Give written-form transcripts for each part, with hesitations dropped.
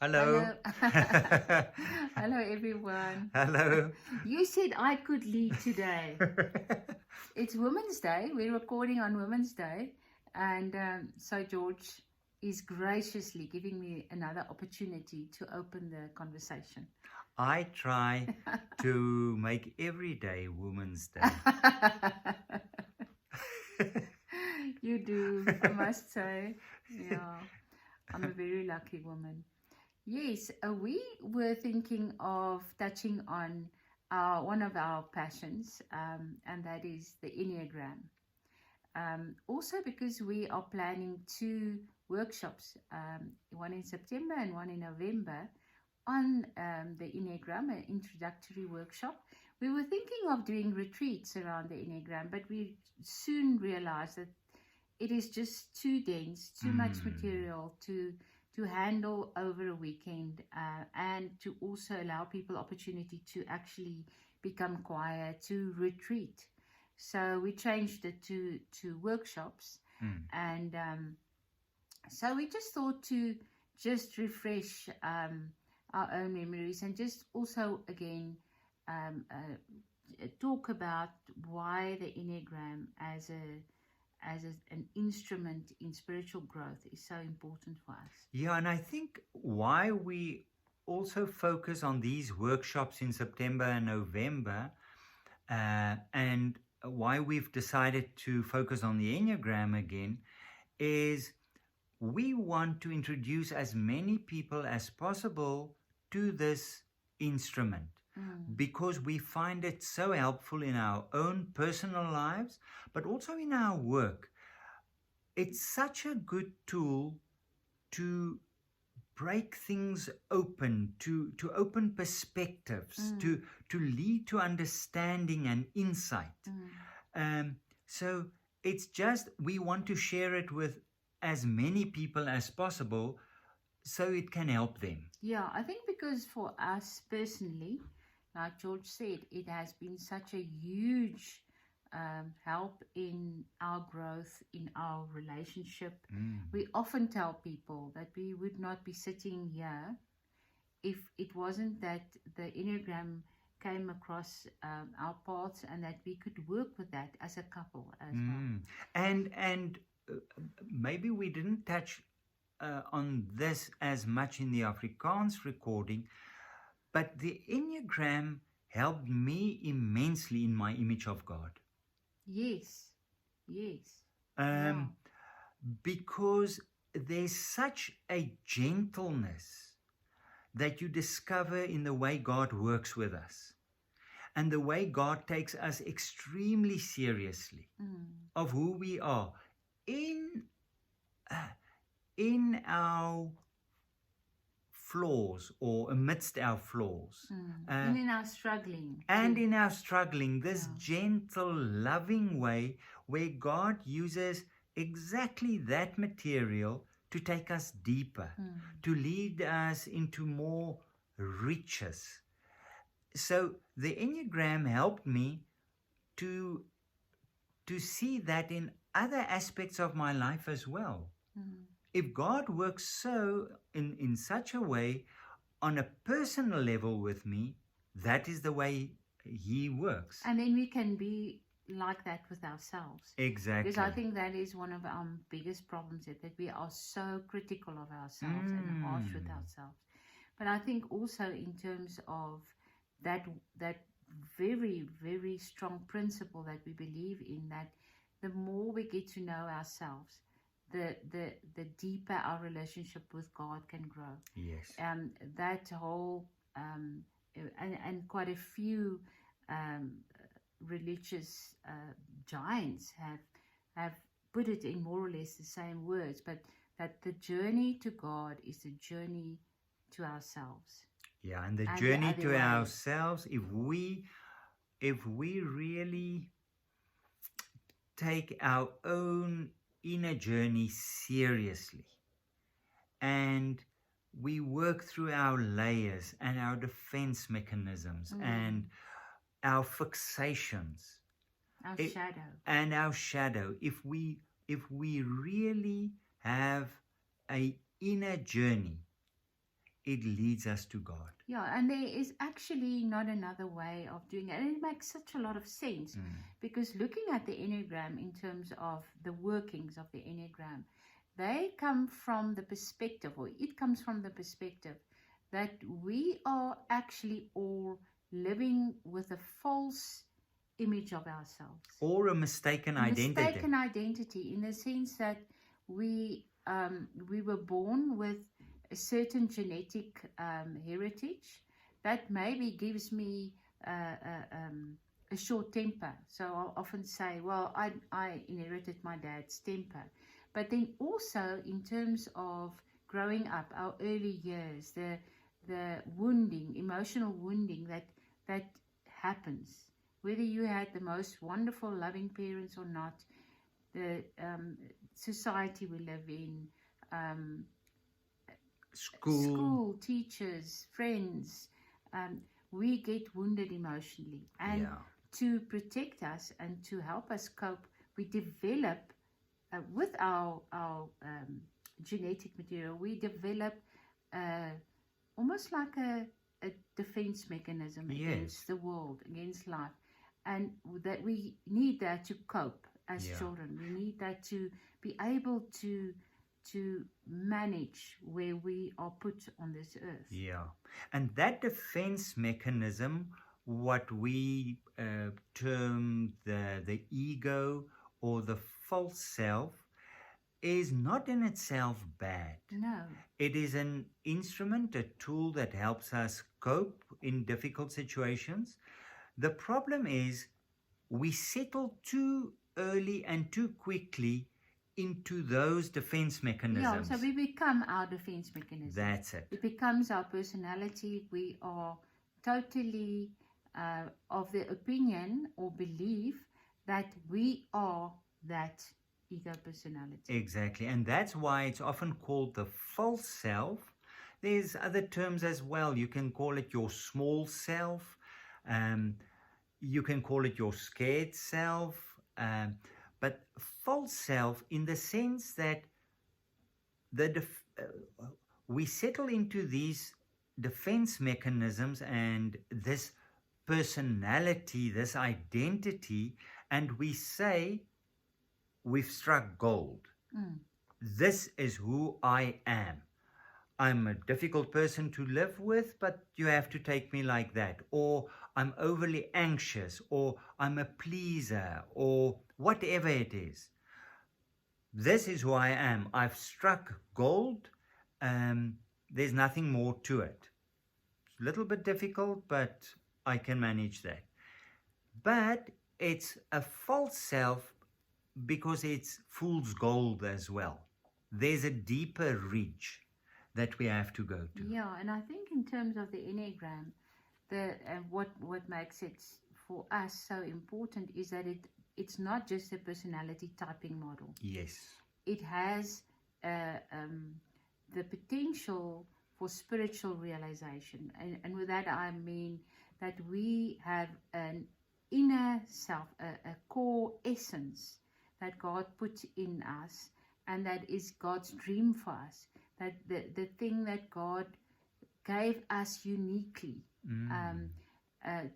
Hello. Hello. Hello, everyone. Hello. You said I could lead today. It's Women's Day. We're recording on Women's Day. And so George is graciously giving me another opportunity to open the conversation. I try to make every day Women's Day. You do, I must say. Yeah, I'm a very lucky woman. Yes, we were thinking of touching on one of our passions, and that is the Enneagram. Also, because we are planning two workshops, one in September and one in November, on the Enneagram, an introductory workshop. We were thinking of doing retreats around the Enneagram, but we soon realized that it is just too dense, too much material to handle over a weekend, and to also allow people opportunity to actually become quiet, to retreat. So we changed it to workshops, and so we just thought to just refresh our own memories, and just also again talk about why the Enneagram as an instrument in spiritual growth is so important for us. Yeah, and I think why we also focus on these workshops in September and November, and why we've decided to focus on the Enneagram again, is we want to introduce as many people as possible to this instrument. Because we find it so helpful in our own personal lives, but also in our work. It's such a good tool to break things open, to open perspectives, to lead to understanding and insight. So it's just, we want to share it with as many people as possible so it can help them. Yeah, I think because for us personally, like George said, it has been such a huge help in our growth, in our relationship. We often tell people that we would not be sitting here if it wasn't that the Enneagram came across our paths, and that we could work with that as a couple as well. And maybe we didn't touch on this as much in the Afrikaans recording, but the Enneagram helped me immensely in my image of God. Yes. Because there's such a gentleness that you discover in the way God works with us, and the way God takes us extremely seriously of who we are in our flaws, or amidst our flaws, and in our struggling, in our struggling, this gentle, loving way where God uses exactly that material to take us deeper, to lead us into more riches. So the Enneagram helped me to see that in other aspects of my life as well. If God works so in such a way on a personal level with me, that is the way He works. And then we can be like that with ourselves. Exactly. Because I think that is one of our biggest problems, that we are so critical of ourselves and harsh with ourselves. But I think also in terms of that very, very strong principle that we believe in, that the more we get to know ourselves, the deeper our relationship with God can grow. Yes. That whole and quite a few religious giants have put it in more or less the same words, but that the journey to God is the journey to ourselves. Yeah, and the journey to ourselves, if we really take our own inner journey seriously, and we work through our layers and our defense mechanisms and our fixations, our shadow, if we really have a inner journey, it leads us to God. Yeah, and there is actually not another way of doing it. And it makes such a lot of sense because looking at the Enneagram in terms of the workings of the Enneagram, they come from the perspective, or it comes from the perspective, that we are actually all living with a false image of ourselves. Or a mistaken identity. Mistaken identity, in the sense that we were born with a certain genetic heritage that maybe gives me a short temper. So I'll often say, well, I inherited my dad's temper. But then also in terms of growing up, our early years, the wounding, emotional wounding that happens, whether you had the most wonderful, loving parents or not, the society we live in, school, teachers, friends, we get wounded emotionally. And to protect us and to help us cope, we develop, with our genetic material, we develop almost like a defense mechanism against the world, against life. And that we need that to cope as children. We need that to be able to manage where we are put on this earth. Yeah. And that defense mechanism, what we term the ego or the false self, is not in itself bad. No. It is an instrument, a tool that helps us cope in difficult situations. The problem is we settle too early and too quickly into those defense mechanisms. Yeah, so we become our defense mechanism. That's it. It becomes our personality. We are totally of the opinion or belief that we are that ego personality. Exactly. And that's why it's often called the false self. There's other terms as well. You can call it your small self. You can call it your scared self. But false self, in the sense that we settle into these defense mechanisms and this personality, this identity, and we say, we've struck gold. This is who I am. I'm a difficult person to live with, but you have to take me like that. Or I'm overly anxious, or I'm a pleaser, or whatever it is. This is who I am. I've struck gold. There's nothing more to it. It's a little bit difficult, but I can manage that. But it's a false self because it's fool's gold as well. There's a deeper reach that we have to go to. Yeah, and I think in terms of the Enneagram, what makes it for us so important is that it's not just a personality typing model. Yes. It has the potential for spiritual realization. And with that I mean that we have an inner self, a core essence that God put in us, and that is God's dream for us. That the thing that God gave us uniquely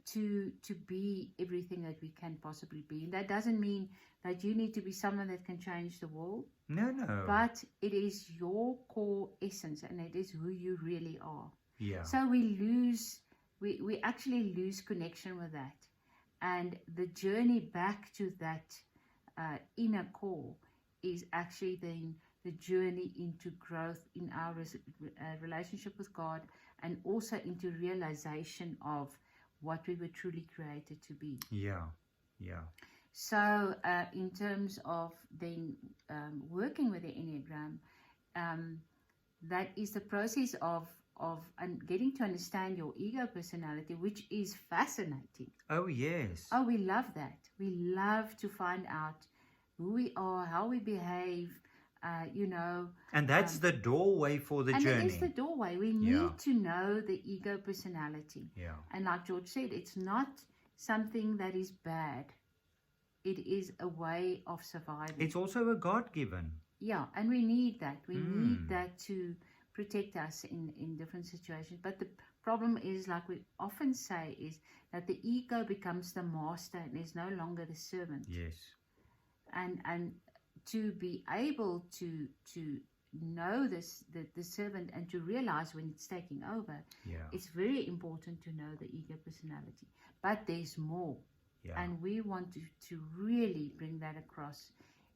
to be everything that we can possibly be. And that doesn't mean that you need to be someone that can change the world. No. But it is your core essence, and it is who you really are. Yeah. So we actually lose connection with that. And the journey back to that inner core is actually then the journey into growth in our relationship with God, and also into realization of what we were truly created to be. Yeah. So in terms of then working with the Enneagram, that is the process of getting to understand your ego personality, which is fascinating. Oh, yes. Oh, we love that. We love to find out who we are, how we behave, And that's the doorway for the journey. And it is the doorway. We need to know the ego personality. Yeah. And like George said, it's not something that is bad. It is a way of surviving. It's also a God-given. Yeah, and we need that. We need that to protect us in different situations. But the problem is, like we often say, is that the ego becomes the master and is no longer the servant. Yes. And to be able to know this, the servant, and to realize when it's taking over, Yeah. it's very important to know the ego personality. But there's more. Yeah. And we want to really bring that across,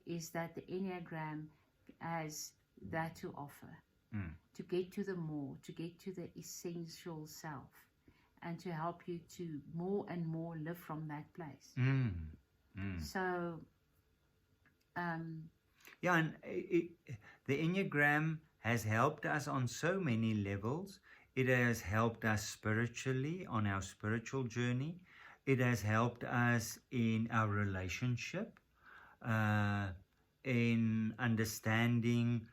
is that the Enneagram has that to offer, to get to the more, to get to the essential self, and to help you to more and more live from that place. So, yeah, and the Enneagram has helped us on so many levels. It has helped us spiritually on our spiritual journey. It has helped us in our relationship, in understanding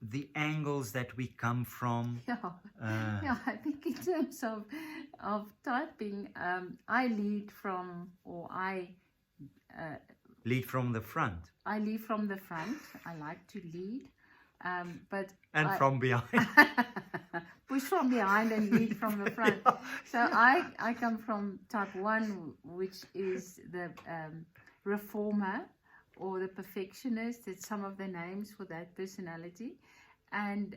the angles that we come from. yeah, I think in terms of typing, I lead from, or I lead from the front. I lead from the front. I like to lead, From behind. Push from behind and lead from the front. Yeah. So I come from type 1, which is the reformer or the perfectionist. It's some of the names for that personality. And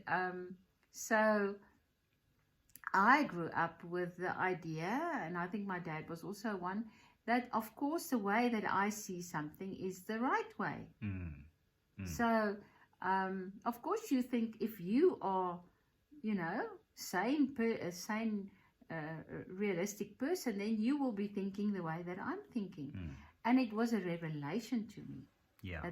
so I grew up with the idea, and I think my dad was also one, that of course the way that I see something is the right way. So of course you think if you are, a sane, realistic person, then you will be thinking the way that I'm thinking. And it was a revelation to me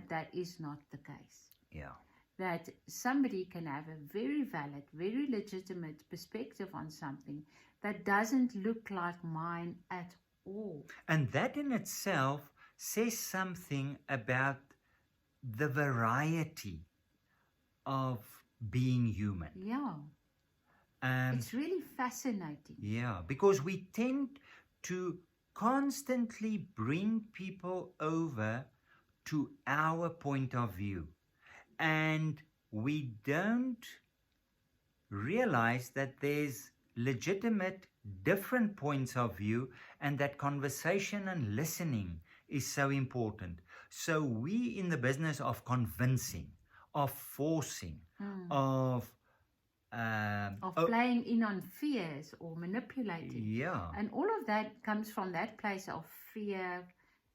that is not the case. Yeah. That somebody can have a very valid, very legitimate perspective on something that doesn't look like mine at all. And that in itself says something about the variety of being human. Yeah. It's really fascinating. Yeah, because we tend to constantly bring people over to our point of view. And we don't realize that there's legitimate different points of view, and that conversation and listening is so important. So we in the business of convincing, of forcing, of playing in on fears or manipulating. Yeah. And all of that comes from that place of fear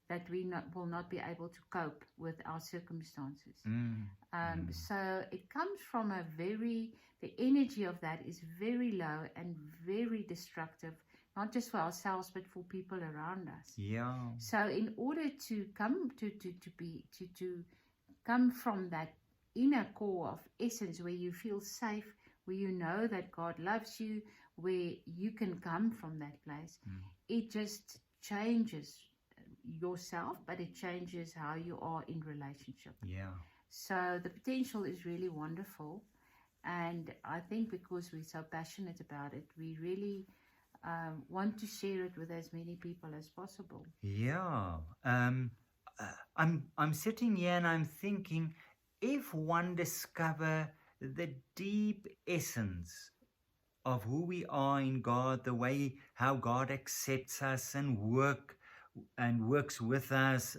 that we will not be able to cope with our circumstances. So it comes from the energy of that is very low and very destructive, not just for ourselves, but for people around us. Yeah. So in order to come to come from that inner core of essence, where you feel safe, where you know that God loves you, where you can come from that place, it just changes yourself, but it changes how you are in relationship. Yeah. So the potential is really wonderful, and I think because we're so passionate about it, we really want to share it with as many people as possible. Yeah. I'm sitting here and I'm thinking, if one discover the deep essence of who we are in God, the way how God accepts us and works with us,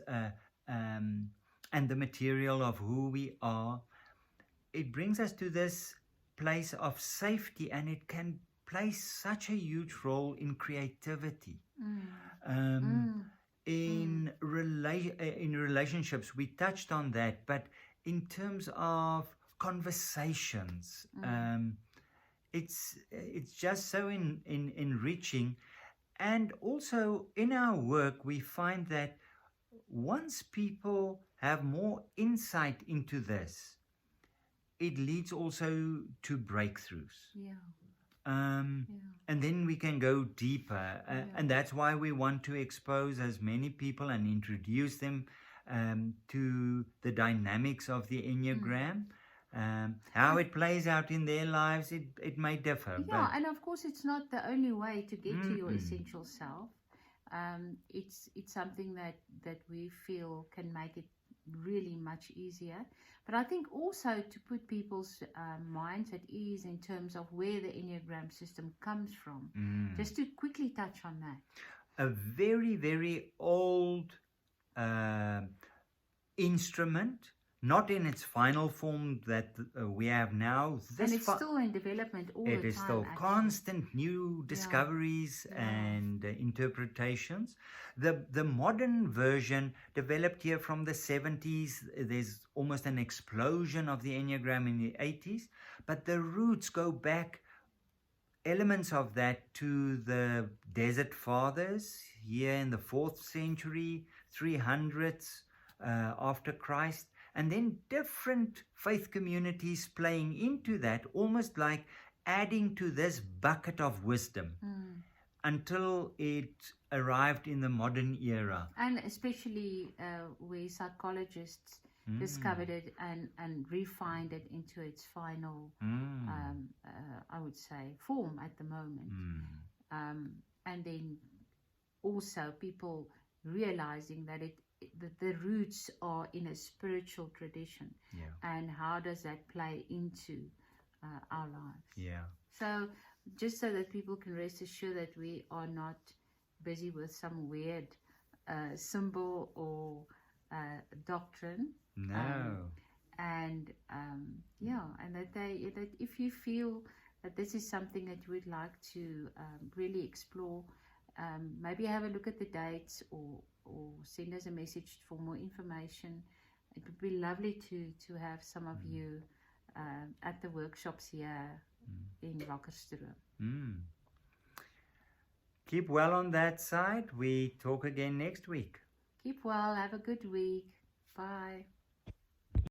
and the material of who we are, it brings us to this place of safety, and it can play such a huge role in creativity. In relationships, we touched on that, but in terms of conversations, it's just so enriching. And also in our work, we find that once people have more insight into this, it leads also to breakthroughs. And then we can go deeper. And that's why we want to expose as many people and introduce them to the dynamics of the Enneagram. How it plays out in their lives, it may differ. Yeah, and of course it's not the only way to get to your essential self. It's something that we feel can make it really much easier. But I think also to put people's minds at ease in terms of where the Enneagram system comes from, just to quickly touch on that. A very, very old instrument, not in its final form that we have now. And it's still in development all the time. It is still actually. constant new discoveries and interpretations. The modern version developed here from the 70s. There's almost an explosion of the Enneagram in the 80s, but the roots go back, elements of that, to the Desert Fathers here in the 4th century, 300s after Christ, and then different faith communities playing into that, almost like adding to this bucket of wisdom until it arrived in the modern era. And especially where psychologists discovered it and refined it into its final, I would say, form at the moment. And then also people realizing that that the roots are in a spiritual tradition. And how does that play into our lives? So just so that people can rest assured that we are not busy with some weird symbol or doctrine. And that if you feel that this is something that you would like to really explore, maybe have a look at the dates or send us a message for more information. It would be lovely to have some of you at the workshops here in Restory. Keep well on that side. We talk again next week. Keep well. Have a good week. Bye.